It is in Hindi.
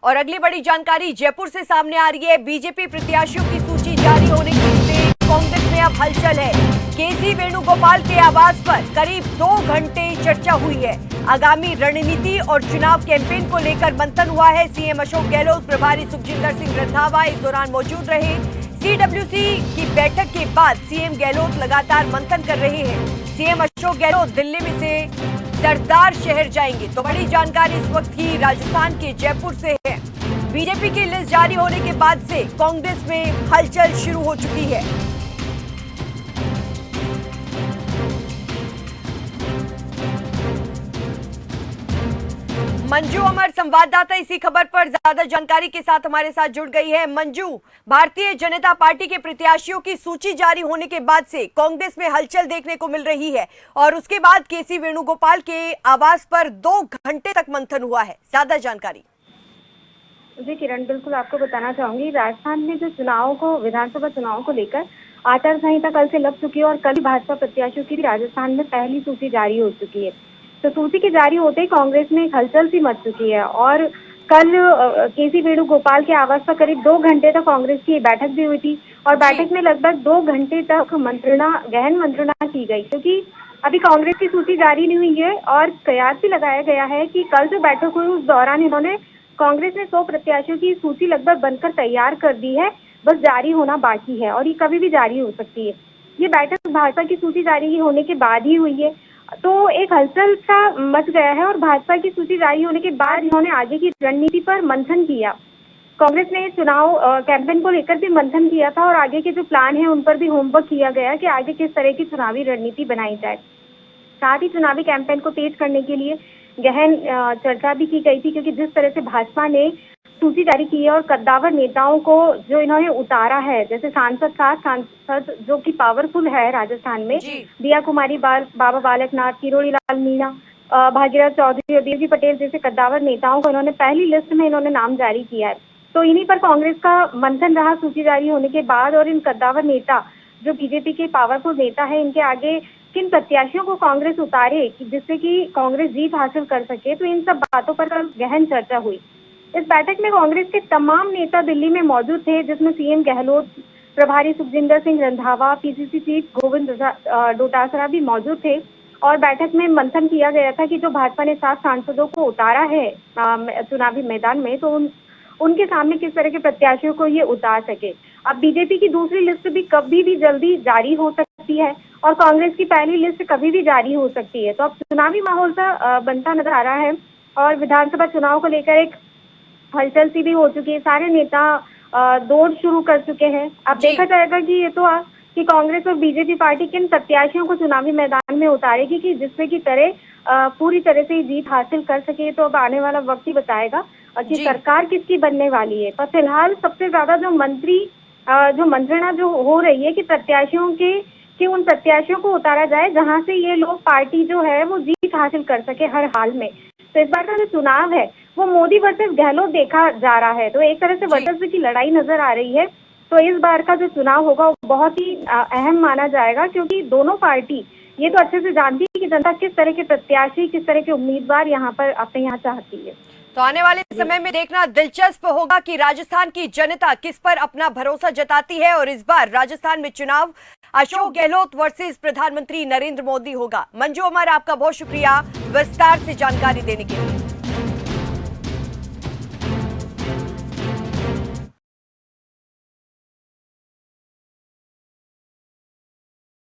और अगली बड़ी जानकारी जयपुर से सामने आ रही है। बीजेपी प्रत्याशियों की सूची जारी होने से कांग्रेस में अब हलचल है। केसी वेणुगोपाल के आवास पर करीब 2 घंटे चर्चा हुई है। आगामी रणनीति और चुनाव कैंपेन को लेकर मंथन हुआ है। सीएम अशोक गहलोत, प्रभारी सुखजिंदर सिंह रंधावा इस दौरान मौजूद रहे। सीडब्ल्यूसी की बैठक के बाद सीएम गहलोत लगातार मंथन कर रहे हैं। सीएम अशोक गहलोत दिल्ली में से सरदार शहर जाएंगे। तो बड़ी जानकारी इस वक्त की राजस्थान के जयपुर से है। बीजेपी की लिस्ट जारी होने के बाद से कांग्रेस में हलचल शुरू हो चुकी है। मंजू अमर संवाददाता इसी खबर पर ज्यादा जानकारी के साथ हमारे साथ जुड़ गई है। मंजू, भारतीय जनता पार्टी के प्रत्याशियों की सूची जारी होने के बाद से कांग्रेस में हलचल देखने को मिल रही है और उसके बाद केसी वेणुगोपाल के आवास पर 2 घंटे तक मंथन हुआ है। ज्यादा जानकारी। जी किरण, बिल्कुल आपको बताना चाहूंगी, राजस्थान में जो विधानसभा चुनाव को लेकर आचार संहिता कल से लग चुकी है और कल भाजपा प्रत्याशियों की भी राजस्थान में पहली सूची जारी हो चुकी है। तो सूची के जारी होते ही कांग्रेस में एक हलचल सी मच चुकी है और कल केसी वेणुगोपाल के आवास पर करीब 2 घंटे तक कांग्रेस की बैठक भी हुई थी और बैठक में लगभग 2 घंटे तक गहन मंत्रणा की गई, क्योंकि अभी कांग्रेस की सूची जारी नहीं हुई है और कयास भी लगाया गया है कि कल जो बैठक हुई उस दौरान इन्होंने कांग्रेस ने 100 प्रत्याशियों की सूची लगभग बनकर तैयार कर दी है, बस जारी होना बाकी है और ये कभी भी जारी हो सकती है। ये बैठक भाजपा की सूची जारी होने के बाद ही हुई है, तो एक हलचल सा मच गया है और भाजपा की सूची जारी होने के बाद इन्होंने आगे की रणनीति पर मंथन किया। कांग्रेस ने चुनाव कैंपेन को लेकर भी मंथन किया था और आगे के जो प्लान है उन पर भी होमवर्क किया गया कि आगे किस तरह की चुनावी रणनीति बनाई जाए। साथ ही चुनावी कैंपेन को तेज करने के लिए गहन चर्चा भी की गई थी, क्योंकि जिस तरह से भाजपा ने सूची जारी की है और कद्दावर नेताओं को जो इन्होंने उतारा है, जैसे सांसद जो कि पावरफुल है राजस्थान में, दिया कुमारी, बाबा बालकनाथ, किरोड़ी लाल मीणा, भागीरथ चौधरी और देवजी पटेल जैसे कद्दावर नेताओं को इन्होंने पहली लिस्ट में नाम जारी किया है। तो इन्हीं पर कांग्रेस का मंथन रहा सूची जारी होने के बाद और इन कद्दावर नेता जो बीजेपी के पावरफुल नेता है, इनके आगे किन प्रत्याशियों को कांग्रेस उतारे कि जिससे कि कांग्रेस जीत हासिल कर सके, तो इन सब बातों पर गहन चर्चा हुई। इस बैठक में कांग्रेस के तमाम नेता दिल्ली में मौजूद थे, जिसमें सीएम गहलोत, प्रभारी सुखजिंदर सिंह रंधावा, पीसीसी चीफ गोविंद डोटासरा भी मौजूद थे और बैठक में मंथन किया गया था कि जो भाजपा ने 7 सांसदों को उतारा है चुनावी मैदान में, तो उनके सामने किस तरह के प्रत्याशियों को ये उतार सके। अब बीजेपी की दूसरी लिस्ट भी कभी भी जल्दी जारी हो सकती है और कांग्रेस की पहली लिस्ट कभी भी जारी हो सकती है। तो अब चुनावी माहौल सा बनता नजर आ रहा है और विधानसभा चुनाव को लेकर एक हलचल सी भी हो चुकी है। सारे नेता दौड़ शुरू कर चुके हैं। अब देखा जाएगा कि ये तो कि कांग्रेस और बीजेपी पार्टी किन प्रत्याशियों को चुनावी मैदान में उतारेगी कि जिससे की पूरी तरह से जीत हासिल कर सके। तो अब आने वाला वक्त ही बताएगा कि सरकार किसकी बनने वाली है। पर फिलहाल सबसे ज्यादा जो मंत्रणा जो हो रही है कि उन प्रत्याशियों को उतारा जाए जहां से ये लोग पार्टी जो है वो जीत हासिल कर सके हर हाल में। तो इस बार का जो चुनाव है वो मोदी वर्सेस गहलोत देखा जा रहा है, तो एक तरह से वर्चस्व की लड़ाई नजर आ रही है। तो इस बार का जो चुनाव होगा वो बहुत ही अहम माना जाएगा, क्योंकि दोनों पार्टी ये तो अच्छे से जानती है कि जनता किस तरह के प्रत्याशी, किस तरह के उम्मीदवार यहाँ पर अपने यहाँ चाहती है। तो आने वाले समय में देखना दिलचस्प होगा कि राजस्थान की जनता किस पर अपना भरोसा जताती है और इस बार राजस्थान में चुनाव अशोक गहलोत वर्सेस प्रधानमंत्री नरेंद्र मोदी होगा। मंजू अमर, आपका बहुत शुक्रिया विस्तार से जानकारी देने के लिए।